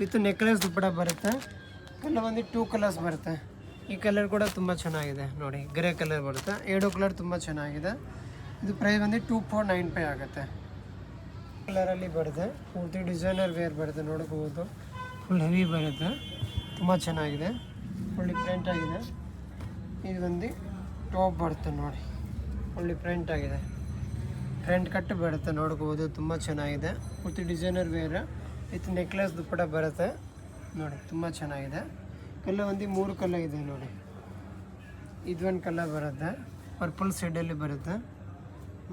ವಿತ್ ನೆಕ್ಲೆಸ್ ದುಪ್ಪಟ್ಟ ಬರುತ್ತೆ. ಕಲರ್ ಬಂದು 2 ಕಲರ್ಸ್ ಬರುತ್ತೆ. ಈ ಕಲರ್ ಕೂಡ ತುಂಬ ಚೆನ್ನಾಗಿದೆ ನೋಡಿ, ಗ್ರೇ ಕಲರ್ ಬರುತ್ತೆ. 2 ಕಲರ್ ತುಂಬ ಚೆನ್ನಾಗಿದೆ. ಇದು ಪ್ರೈಸ್ ಬಂದು 2495 ಆಗುತ್ತೆ. ಕಲರಲ್ಲಿ ಬರುತ್ತೆ, ಪೂರ್ತಿ ಡಿಸೈನರ್ ವೇರ್ ಬರುತ್ತೆ ನೋಡ್ಬೋದು. ಫುಲ್ ಹೆವಿ ಬರುತ್ತೆ, ತುಂಬ ಚೆನ್ನಾಗಿದೆ. ಫುಲ್ ಡಿಫ್ರೆಂಟ್ ಆಗಿದೆ. ಇದು ಬಂದು ಟಾಪ್ ಬರುತ್ತೆ ನೋಡಿ, ಫುಲ್ ಡಿಫ್ರೆಂಟ್ ಆಗಿದೆ. ಫ್ರಂಟ್ ಕಟ್ ಬರುತ್ತೆ ನೋಡ್ಬೋದು, ತುಂಬ ಚೆನ್ನಾಗಿದೆ. ಪೂರ್ತಿ ಡಿಸೈನರ್ ವೇರ್ ವಿತ್ ನೆಕ್ಲೆಸ್ ದುಪ್ಪಟ್ಟ ಬರುತ್ತೆ ನೋಡಿ, ತುಂಬ ಚೆನ್ನಾಗಿದೆ. ಕಲರ್ ಒಂದು 3 ಕಲರ್ ಇದೆ ನೋಡಿ. ಇದೊಂದು ಕಲರ್ ಬರುತ್ತೆ, ಪರ್ಪಲ್ ಸೈಡಲ್ಲಿ ಬರುತ್ತೆ.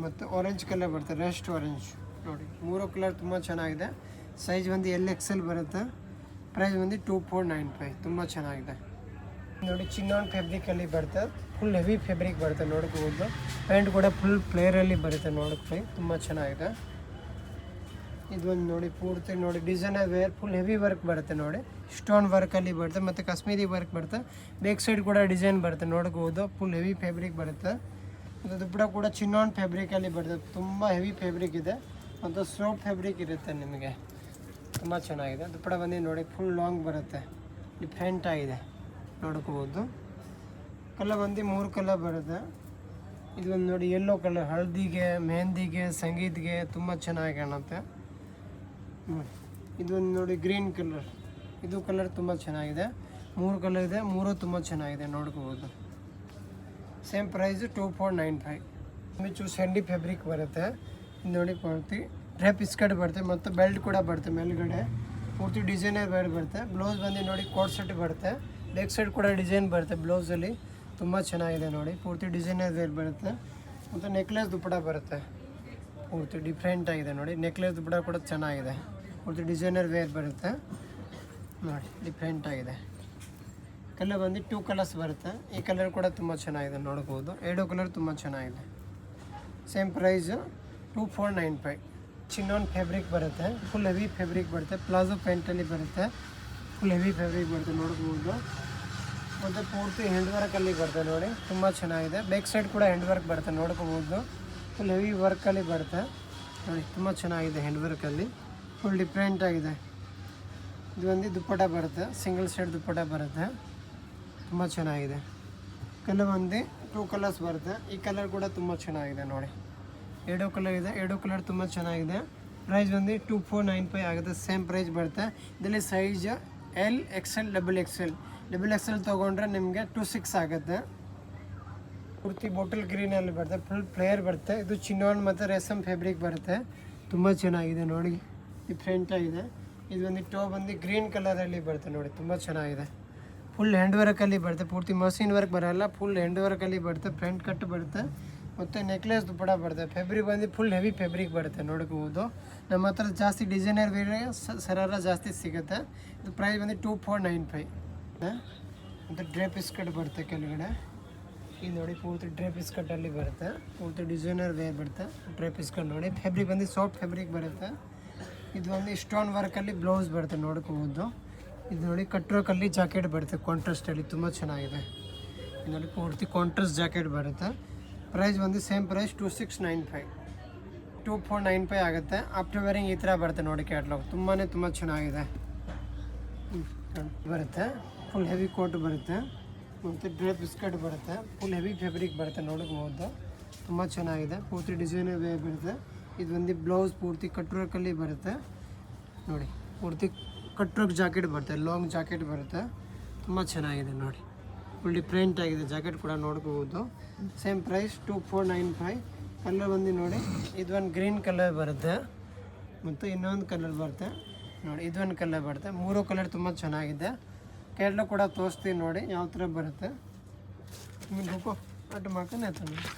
ಮತ್ತು ಆರೆಂಜ್ ಕಲರ್ ಬರುತ್ತೆ, ರಸ್ಟ್ ಆರೆಂಜ್ ನೋಡಿ. 3 ಕಲರ್ ತುಂಬ ಚೆನ್ನಾಗಿದೆ. ಸೈಜ್ ಒಂದು LXL ಬರುತ್ತೆ. ಪ್ರೈಸ್ ಒಂದು 2495. ತುಂಬ ಚೆನ್ನಾಗಿದೆ ನೋಡಿ. ಚಿನ್ನಾನ್ ಫ್ಯಾಬ್ರಿಕಲ್ಲಿ ಬರುತ್ತೆ, ಫುಲ್ ಹೆವಿ ಫ್ಯಾಬ್ರಿಕ್ ಬರುತ್ತೆ ನೋಡ್ಕೋಬೋದು. ಪ್ಯಾಂಟ್ ಕೂಡ ಫುಲ್ ಪ್ಲೇಯರಲ್ಲಿ ಬರುತ್ತೆ ನೋಡೋಕ್ಕೆ, ತುಂಬ ಚೆನ್ನಾಗಿದೆ. ಇದೊಂದು ನೋಡಿ, ಪೂರ್ತಿ ನೋಡಿ designer wear, full heavy work ಬರುತ್ತೆ ನೋಡಿ. ಸ್ಟೋನ್ ವರ್ಕಲ್ಲಿ ಬರುತ್ತೆ, ಮತ್ತು ಕಾಶ್ಮೀರಿ ವರ್ಕ್ ಬರುತ್ತೆ. ಬ್ಯಾಕ್ ಸೈಡ್ ಕೂಡ ಡಿಸೈನ್ ಬರುತ್ತೆ ನೋಡ್ಕೋಬೋದು. ಫುಲ್ ಹೆವಿ ಫ್ಯಾಬ್ರಿಕ್ ಬರುತ್ತೆ. ಮತ್ತು ದುಪ್ಪಟ್ಟ ಕೂಡ ಚಿನ್ನಾನ್ ಫ್ಯಾಬ್ರಿಕಲ್ಲಿ ಬರುತ್ತೆ, ತುಂಬ ಹೆವಿ ಫ್ಯಾಬ್ರಿಕ್ ಇದೆ. ಮತ್ತು ಸಾಫ್ಟ್ ಫ್ಯಾಬ್ರಿಕ್ ಇರುತ್ತೆ ನಿಮಗೆ, ತುಂಬ ಚೆನ್ನಾಗಿದೆ. ದುಪ್ಪಟ್ಟ ಬಂದು ನೋಡಿ, ಫುಲ್ ಲಾಂಗ್ ಬರುತ್ತೆ, ಡಿಫ್ರೆಂಟ್ ಆಗಿದೆ ನೋಡ್ಕೋಬೋದು. ಕಲರ್ ಬಂದು 3 ಕಲರ್ ಬರುತ್ತೆ. ಇದೊಂದು ನೋಡಿ ಯೆಲ್ಲೋ ಕಲರ್, ಹಳದಿಗೆ, ಮೆಹಂದಿಗೆ, ಸಂಗೀತ್ಗೆ ತುಂಬ ಚೆನ್ನಾಗಿ ಕಾಣುತ್ತೆ. ಇದೊಂದು ನೋಡಿ ಗ್ರೀನ್ ಕಲರ್, ಇದು ಕಲರ್ ತುಂಬ ಚೆನ್ನಾಗಿದೆ. 3 ಕಲರ್ ಇದೆ, 3 ತುಂಬ ಚೆನ್ನಾಗಿದೆ ನೋಡ್ಕೋಬೋದು. Same price 2495. ಮಿಚ್ಚು ಸ್ಯಾಂಡಿ ಫ್ಯಾಬ್ರಿಕ್ ಬರುತ್ತೆ ನೋಡಿ. ಪೂರ್ತಿ ಡ್ರೆಪ್ ಸ್ಕರ್ಟ್ ಬರುತ್ತೆ, ಮತ್ತು ಬೆಲ್ಟ್ ಕೂಡ ಬರುತ್ತೆ ಮೇಲ್ಗಡೆ. ಪೂರ್ತಿ ಡಿಸೈನರ್ ವೇರ್ ಬರುತ್ತೆ. ಬ್ಲೌಸ್ ಬಂದು ನೋಡಿ ಕೋಟ್ ಸೆಟ್ ಬರುತ್ತೆ. ಬ್ಯಾಕ್ ಸೈಡ್ ಕೂಡ ಡಿಸೈನ್ ಬರುತ್ತೆ ಬ್ಲೌಸಲ್ಲಿ, ತುಂಬ ಚೆನ್ನಾಗಿದೆ ನೋಡಿ. ಪೂರ್ತಿ ಡಿಸೈನರ್ ವೇರ್ ಬರುತ್ತೆ. ಮತ್ತು ನೆಕ್ಲೆಸ್ ದುಪ್ಪಟ್ಟ ಬರುತ್ತೆ, ಪೂರ್ತಿ ಡಿಫ್ರೆಂಟ್ ಆಗಿದೆ ನೋಡಿ. ನೆಕ್ಲೆಸ್ ದುಪ್ಪಟ್ಟ ಕೂಡ ಚೆನ್ನಾಗಿದೆ. ಪೂರ್ತಿ ಡಿಸೈನರ್ ವೇರ್ ಬರುತ್ತೆ ನೋಡಿ, ಡಿಫ್ರೆಂಟ್ ಆಗಿದೆ. ಕಲರ್ ಬಂದು 2 ಕಲರ್ಸ್ ಬರುತ್ತೆ. ಈ ಕಲರ್ ಕೂಡ ತುಂಬ ಚೆನ್ನಾಗಿದೆ ನೋಡ್ಬೋದು. 2 ಕಲರ್ ತುಂಬ ಚೆನ್ನಾಗಿದೆ. Same price 2495. ಚಿನ್ನೋನ್ ಫ್ಯಾಬ್ರಿಕ್ ಬರುತ್ತೆ, ಫುಲ್ ಹೆವಿ ಫ್ಯಾಬ್ರಿಕ್ ಬರುತ್ತೆ. ಪ್ಲಾಜೋ ಪ್ಯಾಂಟಲ್ಲಿ ಬರುತ್ತೆ, ಫುಲ್ ಹೆವಿ ಫ್ಯಾಬ್ರಿಕ್ ಬರುತ್ತೆ ನೋಡ್ಬೋದು. ಮತ್ತು ಪೂರ್ತಿ ಹ್ಯಾಂಡ್ ವರ್ಕಲ್ಲಿ ಬರುತ್ತೆ ನೋಡಿ, ತುಂಬ ಚೆನ್ನಾಗಿದೆ. ಬ್ಯಾಕ್ ಸೈಡ್ ಕೂಡ ಹ್ಯಾಂಡ್ ವರ್ಕ್ ಬರುತ್ತೆ ನೋಡ್ಕೋಬೋದು. ಫುಲ್ ಹೆವಿ ವರ್ಕಲ್ಲಿ ಬರುತ್ತೆ ನೋಡಿ, ತುಂಬ ಚೆನ್ನಾಗಿದೆ. ಹ್ಯಾಂಡ್ ವರ್ಕಲ್ಲಿ ಫುಲ್ ಡಿಫ್ರೆಂಟ್ ಆಗಿದೆ. ಇದು ಒಂದು ದುಪ್ಪಟ್ಟ ಬರುತ್ತೆ, ಸಿಂಗಲ್ ಸೈಡ್ ದುಪ್ಪಟ್ಟ ಬರುತ್ತೆ, ತುಂಬ ಚೆನ್ನಾಗಿದೆ. ಕಲರ್ ಒಂದು 2 ಕಲರ್ಸ್ ಬರುತ್ತೆ. ಈ ಕಲರ್ ಕೂಡ ತುಂಬ ಚೆನ್ನಾಗಿದೆ ನೋಡಿ. 2 ಕಲರ್ ಇದೆ, 2 ಕಲರ್ ತುಂಬ ಚೆನ್ನಾಗಿದೆ. ಪ್ರೈಸ್ ಬಂದು 2495 ಆಗುತ್ತೆ. ಸೇಮ್ ಪ್ರೈಸ್ ಬರುತ್ತೆ. ಇದರಲ್ಲಿ ಸೈಜ್ L XL XL ತೊಗೊಂಡ್ರೆ ನಿಮಗೆ 26 ಆಗುತ್ತೆ. ಪೂರ್ತಿ ಬಾಟಲ್ ಗ್ರೀನಲ್ಲಿ ಬರುತ್ತೆ, ಫುಲ್ ಪ್ಲೇಯರ್ ಬರುತ್ತೆ. ಇದು ಚಿನ್ನೋನ್ ಮತ್ತು ರೇಸಮ್ ಫ್ಯಾಬ್ರಿಕ್ ಬರುತ್ತೆ. ತುಂಬ ಚೆನ್ನಾಗಿದೆ ನೋಡಿ, ಡಿಫ್ರೆಂಟ್ ಆಗಿದೆ. ಇದು ಒಂದು ಟಾಪ್ ಬಂದು ಗ್ರೀನ್ ಕಲರಲ್ಲಿ ಬರುತ್ತೆ ನೋಡಿ, ತುಂಬ ಚೆನ್ನಾಗಿದೆ. ಫುಲ್ ಹ್ಯಾಂಡ್ ವರ್ಕಲ್ಲಿ ಬರುತ್ತೆ, ಪೂರ್ತಿ ಮಷಿನ್ ವರ್ಕ್ ಬರೋಲ್ಲ, ಫುಲ್ ಹ್ಯಾಂಡ್ ವರ್ಕಲ್ಲಿ ಬರುತ್ತೆ. ಫ್ರಂಟ್ ಕಟ್ ಬರುತ್ತೆ ಮತ್ತು ನೆಕ್ಲೆಸ್ ದುಪ್ಪಡ ಬರುತ್ತೆ. ಫ್ಯಾಬ್ರಿಕ್ ಬಂದು ಫುಲ್ ಹೆವಿ ಫ್ಯಾಬ್ರಿಕ್ ಬರುತ್ತೆ ನೋಡ್ಬೋದು. ನಮ್ಮ ಹತ್ರ ಜಾಸ್ತಿ ಡಿಸೈನರ್ ಬೇರೆ ಸರಾರ ಜಾಸ್ತಿ ಸಿಗುತ್ತೆ. ಇದು ಪ್ರೈಸ್ ಬಂದು 2495 ಮತ್ತು ಡ್ರೇಪ್ ಸ್ಕರ್ಟ್ ಬರುತ್ತೆ ಕೆಳಗಡೆ. ಇದು ನೋಡಿ ಪೂರ್ತಿ ಡ್ರೇಪ್ ಸ್ಕರ್ಟಲ್ಲಿ ಬರುತ್ತೆ, ಪೂರ್ತಿ ಡಿಸೈನರ್ ವೇರ್ ಬರುತ್ತೆ. ಡ್ರೇಪ್ ಸ್ಕರ್ಟ್ ನೋಡಿ, ಫ್ಯಾಬ್ರಿಕ್ ಬಂದು ಸಾಫ್ಟ್ ಫ್ಯಾಬ್ರಿಕ್ ಬರುತ್ತೆ. ಇದು ಒಂದು ಸ್ಟೋನ್ ವರ್ಕಲ್ಲಿ ಬ್ಲೌಸ್ ಬರುತ್ತೆ ನೋಡ್ಕೋಬೋದು. ಇದು ನೋಡಿ ಕಟ್ ವರ್ಕಲ್ಲಿ ಜಾಕೆಟ್ ಬರುತ್ತೆ ಕಾಂಟ್ರಾಸ್ಟಲ್ಲಿ, ತುಂಬ ಚೆನ್ನಾಗಿದೆ. ಇದು ನೋಡಿ ಪೂರ್ತಿ ಕಾಂಟ್ರಾಸ್ಟ್ ಜಾಕೆಟ್ ಬರುತ್ತೆ. ಪ್ರೈಸ್ ಬಂದು ಸೇಮ್ ಪ್ರೈಸ್ 2495 ಆಗುತ್ತೆ. ಆಫ್ಟರ್ ವೇರಿಂಗ್ ಈ ಥರ ಬರುತ್ತೆ ನೋಡಿ ಕ್ಯಾಟ್ಲಾಗ್, ತುಂಬ ಚೆನ್ನಾಗಿದೆ ಬರುತ್ತೆ. ಫುಲ್ ಹೆವಿ ಕೋಟ್ ಬರುತ್ತೆ ಮತ್ತು ಡ್ರೇಪ್ ಸ್ಕರ್ಟ್ ಬರುತ್ತೆ. ಫುಲ್ ಹೆವಿ ಫ್ಯಾಬ್ರಿಕ್ ಬರುತ್ತೆ ನೋಡ್ಬೋದು, ತುಂಬ ಚೆನ್ನಾಗಿದೆ. ಪೂರ್ತಿ ಡಿಸೈನರ್ ವೇ ಬರುತ್ತೆ. ಇದು ಒಂದು ಬ್ಲೌಸ್ ಪೂರ್ತಿ ಕಟ್ ವರ್ಕಲ್ಲಿ ಬರುತ್ತೆ ನೋಡಿ, ಪೂರ್ತಿ ಕಟ್ ವರ್ಕ್ ಜಾಕೆಟ್ ಬರುತ್ತೆ, ಲಾಂಗ್ ಜಾಕೆಟ್ ಬರುತ್ತೆ. ತುಂಬ ಚೆನ್ನಾಗಿದೆ ನೋಡಿ, ಫುಲ್ ಡಿಫ್ರೆಂಟ್ ಆಗಿದೆ ಜಾಕೆಟ್ ಕೂಡ ನೋಡ್ಕೋಬೋದು. Same price 2495. ಕಲರ್ ಬಂದು ನೋಡಿ, ಇದೊಂದು ಗ್ರೀನ್ ಕಲರ್ ಬರುತ್ತೆ ಮತ್ತು ಇನ್ನೊಂದು ಕಲರ್ ಬರುತ್ತೆ ನೋಡಿ, ಇದೊಂದು ಕಲರ್ ಬರುತ್ತೆ. 3 ಕಲರ್ ತುಂಬ ಚೆನ್ನಾಗಿದೆ. ಕೇರಳ ಕೂಡ ತೋರಿಸ್ತೀನಿ ನೋಡಿ ಯಾವ ಥರ ಬರುತ್ತೆ. ನಿಮಗೆ ಹೋಗೋ ಅಟ್ಟು ಮಾಡ್ಕೊಂಡು ಆಯ್ತು ನೋಡಿ.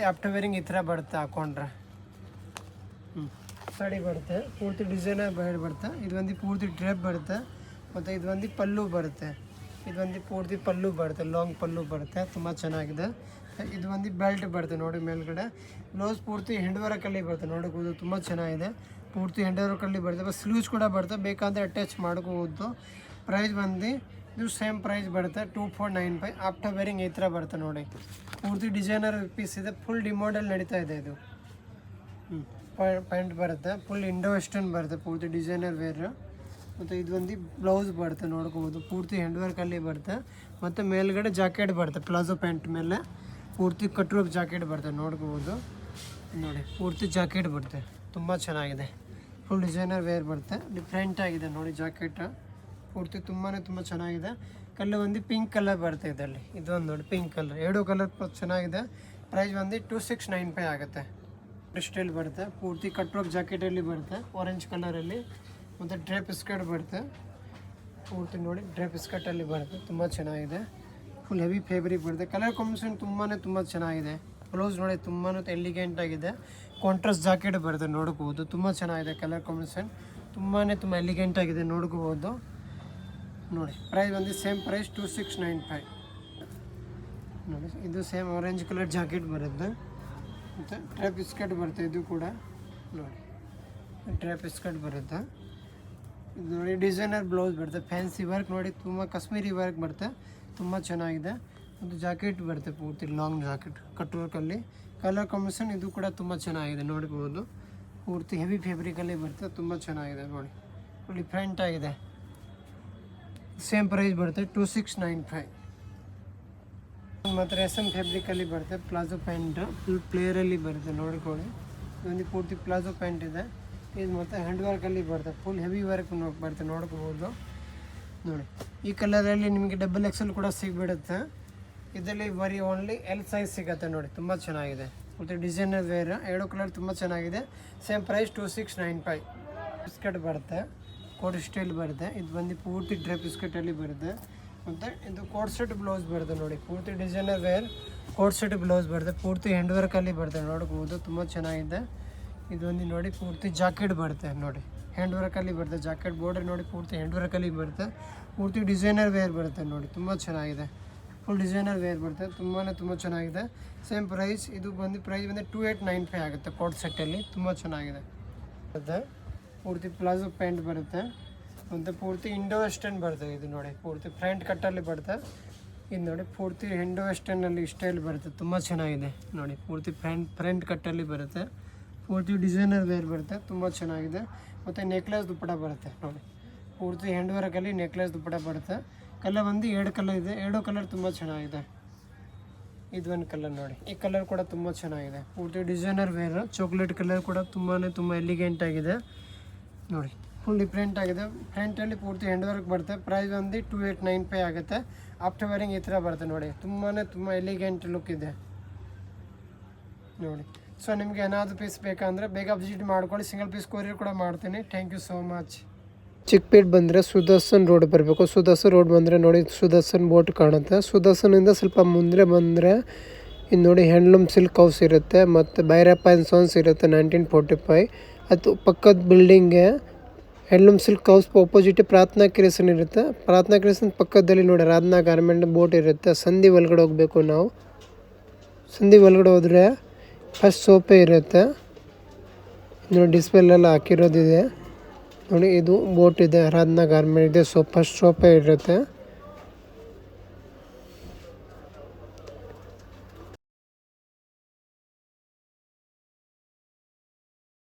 ಆಫ್ಟರ್ ವೇರಿಂಗ್ ಈ ಥರ ಬರುತ್ತೆ ಹಾಕೊಂಡ್ರೆ. ಸಾಡಿ ಬರುತ್ತೆ, ಪೂರ್ತಿ ಡಿಸೈನರ್ ಬೇರೆ ಬರುತ್ತೆ. ಇದು ಒಂದು ಪೂರ್ತಿ ಡ್ರೇಪ್ ಬರುತ್ತೆ ಮತ್ತು ಇದು ಒಂದು ಪಲ್ಲು ಬರುತ್ತೆ. ಇದು ಒಂದು ಪೂರ್ತಿ ಪಲ್ಲು ಬರುತ್ತೆ, ಲಾಂಗ್ ಪಲ್ಲು ಬರುತ್ತೆ, ತುಂಬ ಚೆನ್ನಾಗಿದೆ. ಇದು ಒಂದು ಬೆಲ್ಟ್ ಬರುತ್ತೆ ನೋಡಿ ಮೇಲ್ಗಡೆ. ಬ್ಲೌಸ್ ಪೂರ್ತಿ ಹ್ಯಾಂಡ್ ವರ್ಕಲ್ಲಿ ಬರುತ್ತೆ ನೋಡ್ಬೋದು, ತುಂಬ ಚೆನ್ನಾಗಿದೆ. ಪೂರ್ತಿ ಹ್ಯಾಂಡ್ ವರ್ಕಲ್ಲಿ ಬರುತ್ತೆ, ಬಸ್ ಸ್ಲೀವ್ಸ್ ಕೂಡ ಬರುತ್ತೆ, ಬೇಕಾದರೆ ಅಟ್ಯಾಚ್ ಮಾಡ್ಕೋಬೋದು. ಪ್ರೈಸ್ ಬಂದು ಇದು ಸೇಮ್ ಪ್ರೈಸ್ ಬರುತ್ತೆ 2495. ಆಫ್ಟರ್ ವೇರಿಂಗ್ ಈ ಥರ ಬರುತ್ತೆ ನೋಡಿ, ಪೂರ್ತಿ ಡಿಸೈನರ್ ಪೀಸ್ ಇದೆ, ಫುಲ್ ಡಿಮಾಂಡಲ್ಲಿ ನಡೀತಾ ಇದೆ ಇದು. ಪ್ಯಾಂಟ್ ಬರುತ್ತೆ, ಫುಲ್ ಇಂಡೋ ವೆಸ್ಟರ್ನ್ ಬರುತ್ತೆ, ಪೂರ್ತಿ ಡಿಸೈನರ್ ವೇರ್. ಮತ್ತು ಇದು ಒಂದು ಬ್ಲೌಸ್ ಬರುತ್ತೆ ನೋಡ್ಕೋಬೋದು, ಪೂರ್ತಿ ಹ್ಯಾಂಡ್ ವರ್ಕಲ್ಲಿ ಬರುತ್ತೆ. ಮತ್ತು ಮೇಲ್ಗಡೆ ಜಾಕೆಟ್ ಬರುತ್ತೆ, ಪ್ಲಾಜೋ ಪ್ಯಾಂಟ್ ಮೇಲೆ ಪೂರ್ತಿ ಕಟ್ ವರ್ಕ್ ಜಾಕೆಟ್ ಬರುತ್ತೆ ನೋಡ್ಕೋಬೋದು ನೋಡಿ. ಪೂರ್ತಿ ಜಾಕೆಟ್ ಬರುತ್ತೆ, ತುಂಬ ಚೆನ್ನಾಗಿದೆ. ಫುಲ್ ಡಿಸೈನರ್ ವೇರ್ ಬರುತ್ತೆ, ಡಿಫ್ರೆಂಟ್ ಆಗಿದೆ ನೋಡಿ ಜಾಕೆಟ್. ಪೂರ್ತಿ ತುಂಬ ಚೆನ್ನಾಗಿದೆ. ಕಲರ್ ಒಂದು ಪಿಂಕ್ ಕಲರ್ ಬರುತ್ತೆ ಇದರಲ್ಲಿ. ಇದೊಂದು ನೋಡಿ ಪಿಂಕ್ ಕಲರ್, 2 ಕಲರ್ ಚೆನ್ನಾಗಿದೆ. ಪ್ರೈಸ್ ಬಂದು 2695 ಆಗುತ್ತೆ. ಸ್ಟೈಲ್ ಬರುತ್ತೆ, ಪೂರ್ತಿ ಕಟ್ ವರ್ಕ್ ಜಾಕೆಟಲ್ಲಿ ಬರುತ್ತೆ, ಆರೆಂಜ್ ಕಲರಲ್ಲಿ. ಮತ್ತು ಡ್ರೇಪ್ ಸ್ಕರ್ಟ್ ಬರುತ್ತೆ, ಪೂರ್ತಿ ನೋಡಿ ಡ್ರೇಪ್ ಸ್ಕರ್ಟಲ್ಲಿ ಬರುತ್ತೆ, ತುಂಬ ಚೆನ್ನಾಗಿದೆ. ಫುಲ್ ಹೆವಿ ಫ್ಯಾಬ್ರಿಕ್ ಬರುತ್ತೆ. ಕಲರ್ ಕಾಂಬಿನೇಷನ್ ತುಂಬ ಚೆನ್ನಾಗಿದೆ. ಬ್ಲೌಸ್ ನೋಡಿ ತುಂಬಾ ಎಲಿಗೆಂಟ್ ಆಗಿದೆ. ಕಾಂಟ್ರಾಸ್ಟ್ ಜಾಕೆಟ್ ಬರುತ್ತೆ ನೋಡ್ಕೋಬೋದು, ತುಂಬ ಚೆನ್ನಾಗಿದೆ. ಕಲರ್ ಕಾಂಬಿನೇಷನ್ ತುಂಬ ಎಲಿಗೆಂಟ್ ಆಗಿದೆ ನೋಡ್ಕೋಬೋದು ನೋಡಿ. ಪ್ರೈಸ್ ಬಂದು ಸೇಮ್ ಪ್ರೈಸ್ 2695 ನೋಡಿ. ಇದು ಸೇಮ್ ಆರೆಂಜ್ ಕಲರ್ ಜಾಕೆಟ್ ಬರುತ್ತೆ ಮತ್ತು ಡ್ರೇಪ್ ಸ್ಕರ್ಟ್ ಬರುತ್ತೆ. ಇದು ಕೂಡ ನೋಡಿ ಡ್ರೇಪ್ ಸ್ಕರ್ಟ್ ಬರುತ್ತೆ. ಇದು ನೋಡಿ ಡಿಸೈನರ್ ಬ್ಲೌಸ್ ಬರುತ್ತೆ, ಫ್ಯಾನ್ಸಿ ವರ್ಕ್ ನೋಡಿ, ತುಂಬ ಕಾಶ್ಮೀರಿ ವರ್ಕ್ ಬರುತ್ತೆ, ತುಂಬ ಚೆನ್ನಾಗಿದೆ. ಒಂದು ಜಾಕೆಟ್ ಬರುತ್ತೆ, ಪೂರ್ತಿ ಲಾಂಗ್ ಜಾಕೆಟ್ ಕಟ್ ವರ್ಕಲ್ಲಿ. ಕಲರ್ ಕಾಂಬಿನೇಷನ್ ಇದು ಕೂಡ ತುಂಬ ಚೆನ್ನಾಗಿದೆ ನೋಡ್ಬೋದು, ಪೂರ್ತಿ ಹೆವಿ ಫ್ಯಾಬ್ರಿಕಲ್ಲಿ ಬರುತ್ತೆ, ತುಂಬ ಚೆನ್ನಾಗಿದೆ ನೋಡಿ, ಡಿಫ್ರೆಂಟ್ ಆಗಿದೆ. ಸೇಮ್ ಪ್ರೈಸ್ ಬರುತ್ತೆ 2695. ಮತ್ತು ರೇಸಮ್ ಫ್ಯಾಬ್ರಿಕಲ್ಲಿ ಬರುತ್ತೆ, ಪ್ಲಾಜೋ ಪ್ಯಾಂಟ್ ಫುಲ್ ಪ್ಲೇಯರಲ್ಲಿ ಬರುತ್ತೆ ನೋಡ್ಕೊಳ್ಳಿ. ಇದೊಂದು ಪೂರ್ತಿ ಪ್ಲಾಜೋ ಪ್ಯಾಂಟ್ ಇದೆ. ಇದು ಮತ್ತು ಹ್ಯಾಂಡ್ ವರ್ಕಲ್ಲಿ ಬರುತ್ತೆ, ಫುಲ್ ಹೆವಿ ವರ್ಕ್ ಬರುತ್ತೆ ನೋಡ್ಕೋಬೋದು ನೋಡಿ. ಈ ಕಲರಲ್ಲಿ ನಿಮಗೆ XXL ಕೂಡ ಸಿಗ್ಬಿಡುತ್ತೆ. ಇದರಲ್ಲಿ ಬರೀ ಓನ್ಲಿ L ಸೈಜ್ ಸಿಗುತ್ತೆ ನೋಡಿ, ತುಂಬ ಚೆನ್ನಾಗಿದೆ. ಮತ್ತು ಡಿಸೈನರ್ ವೇರ್ 2 ಕಲರ್ ತುಂಬ ಚೆನ್ನಾಗಿದೆ. Same price 2695. ಸ್ಕರ್ಟ್ ಬರುತ್ತೆ, ಕೋಟ್ ಸ್ಟೈಲ್ ಬರುತ್ತೆ. ಇದು ಬಂದು ಪೂರ್ತಿ ಡ್ರೇಪ್ ಸ್ಕರ್ಟಲ್ಲಿ ಬರುತ್ತೆ. ಮತ್ತು ಇದು ಕೋಟ್ ಸೆಟ್ ಬ್ಲೌಸ್ ಬರುತ್ತೆ ನೋಡಿ, ಪೂರ್ತಿ designer wear coat set blouse ಬರುತ್ತೆ, ಪೂರ್ತಿ ಹ್ಯಾಂಡ್ ವರ್ಕಲ್ಲಿ ಬರುತ್ತೆ ನೋಡ್ಬೋದು, ತುಂಬ ಚೆನ್ನಾಗಿದೆ. ಇದೊಂದು ನೋಡಿ ಪೂರ್ತಿ ಜಾಕೆಟ್ ಬರುತ್ತೆ ನೋಡಿ, ಹ್ಯಾಂಡ್ ವರ್ಕಲ್ಲಿ ಬರುತ್ತೆ. ಜಾಕೆಟ್ ಬೋರ್ಡರ್ ನೋಡಿ ಪೂರ್ತಿ ಹ್ಯಾಂಡ್ ವರ್ಕಲ್ಲಿ ಬರುತ್ತೆ, ಪೂರ್ತಿ ಡಿಸೈನರ್ ವೇರ್ ಬರುತ್ತೆ ನೋಡಿ, ತುಂಬ ಚೆನ್ನಾಗಿದೆ. ಫುಲ್ ಡಿಸೈನರ್ ವೇರ್ ಬರುತ್ತೆ, ತುಂಬ ಚೆನ್ನಾಗಿದೆ. ಸೇಮ್ ಪ್ರೈಸ್ ಇದು ಬಂದು ಪ್ರೈಸ್ ಬಂದು 2895 ಆಗುತ್ತೆ ಕೋಟ್ ಸೆಟ್ಟಲ್ಲಿ, ತುಂಬ ಚೆನ್ನಾಗಿದೆ. ಮತ್ತು ಪೂರ್ತಿ ಪ್ಲಾಜೋ ಪ್ಯಾಂಟ್ ಬರುತ್ತೆ ಮತ್ತು ಪೂರ್ತಿ ಇಂಡೋ ವೆಸ್ಟರ್ನ್ ಬರುತ್ತೆ. ಇದು ನೋಡಿ ಪೂರ್ತಿ ಫ್ರಂಟ್ ಕಟ್ಟಲ್ಲಿ ಬರುತ್ತೆ. ಇದು ನೋಡಿ ಪೂರ್ತಿ ಇಂಡೋ ವೆಸ್ಟರ್ನಲ್ಲಿ ಸ್ಟೈಲ್ ಬರುತ್ತೆ, ತುಂಬ ಚೆನ್ನಾಗಿದೆ ನೋಡಿ. ಪೂರ್ತಿ ಫ್ರಂಟ್ ಕಟ್ಟಲ್ಲಿ ಬರುತ್ತೆ, ಪೂರ್ತಿ ಡಿಸೈನರ್ ವೇರ್ ಬರುತ್ತೆ, ತುಂಬ ಚೆನ್ನಾಗಿದೆ. ಮತ್ತು ನೆಕ್ಲೆಸ್ ದುಪ್ಪಟ ಬರುತ್ತೆ ನೋಡಿ, ಪೂರ್ತಿ ಹ್ಯಾಂಡ್ ವರ್ಕಲ್ಲಿ ನೆಕ್ಲೆಸ್ ದುಪ್ಪಟ ಬರುತ್ತೆ. ಕಲರ್ ಬಂದು 2 ಕಲರ್ ಇದೆ, 2 ಕಲರ್ ತುಂಬ ಚೆನ್ನಾಗಿದೆ ಇದೊಂದು ಕಲರ್ ನೋಡಿ, ಈ ಕಲರ್ ಕೂಡ ತುಂಬ ಚೆನ್ನಾಗಿದೆ. ಪೂರ್ತಿ ಡಿಸೈನರ್ ವೇರ್, ಚಾಕ್ಲೇಟ್ ಕಲರ್ ಕೂಡ ತುಂಬ ಎಲಿಗೆಂಟ್ ಆಗಿದೆ ನೋಡಿ. ಫುಲ್ ಡಿಫ್ರೆಂಟ್ ಆಗಿದೆ. ಫ್ರಂಟಲ್ಲಿ ಪೂರ್ತಿ ಹ್ಯಾಂಡ್ ವರ್ಕ್ ಬರುತ್ತೆ. ಪ್ರೈಸ್ ಒಂದು 2895 ಆಗುತ್ತೆ. ಆಫ್ಟರ್ ವೇರಿಂಗ್ ಈ ಥರ ಬರುತ್ತೆ ನೋಡಿ. ತುಂಬ ಎಲಿಗೆಂಟ್ ಲುಕ್ ಇದೆ ನೋಡಿ. ಸೊ ನಿಮಗೆ ಏನಾದರೂ ಪೀಸ್ ಬೇಕಂದರೆ ಬೇಗ ವಿಸಿಟ್ ಮಾಡ್ಕೊಳ್ಳಿ. ಸಿಂಗಲ್ ಪೀಸ್ ಕೊರಿಯರ್ ಕೂಡ ಮಾಡ್ತೀನಿ. Thank you so much. Chickpet ಬಂದರೆ ಸುದರ್ಶನ್ ರೋಡ್ ಬರಬೇಕು. ಸುದರ್ಶನ್ ರೋಡ್ ಬಂದರೆ ನೋಡಿ ಸುದರ್ಶನ್ ಬೋಟ್ ಕಾಣುತ್ತೆ. ಸುದರ್ಶನಿಂದ ಸ್ವಲ್ಪ ಮುಂದೆ ಬಂದರೆ ಇದು ನೋಡಿ ಹ್ಯಾಂಡ್ಲೂಮ್ ಸಿಲ್ಕ್ ಹೌಸ್ ಇರುತ್ತೆ ಮತ್ತು ಭೈರಪ್ಪ ಆ್ಯಂಡ್ ಸನ್ಸ್ ಇರುತ್ತೆ 1945. ಅದು ಪಕ್ಕದ ಬಿಲ್ಡಿಂಗ್ಗೆ ಹ್ಯಾಂಡ್ಲೂಮ್ ಸಿಲ್ಕ್ ಹೌಸ್ ಆಪೋಸಿಟ್ ಪ್ರಾರ್ಥನಾ ಕ್ರಿಯೇಷನ್ ಇರುತ್ತೆ. ಪ್ರಾರ್ಥನಾ ಕ್ರಿಯೇಷನ್ ಪಕ್ಕದಲ್ಲಿ ನೋಡಿ ರಾಧನಾ ಗಾರ್ಮೆಂಟ್ ಬೋಟ್ ಇರುತ್ತೆ. ಸಂಧಿ ಒಳಗಡೆ ಹೋಗಬೇಕು ನಾವು. ಸಂಧಿ ಒಳಗಡೆ ಹೋದರೆ ಫಸ್ಟ್ ಸೋಪೆ ಇರುತ್ತೆ ನೋಡಿ. ಡಿಸ್ಪ್ಲೇಲೆಲ್ಲ ಹಾಕಿರೋದಿದೆ ನೋಡಿ. ಇದು ಬೋಟ್ ಇದೆ, ರಾಧನಾ ಗಾರ್ಮೆಂಟ್ ಇದೆ. ಫಸ್ಟ್ ಸೋಪೆ ಇರುತ್ತೆ.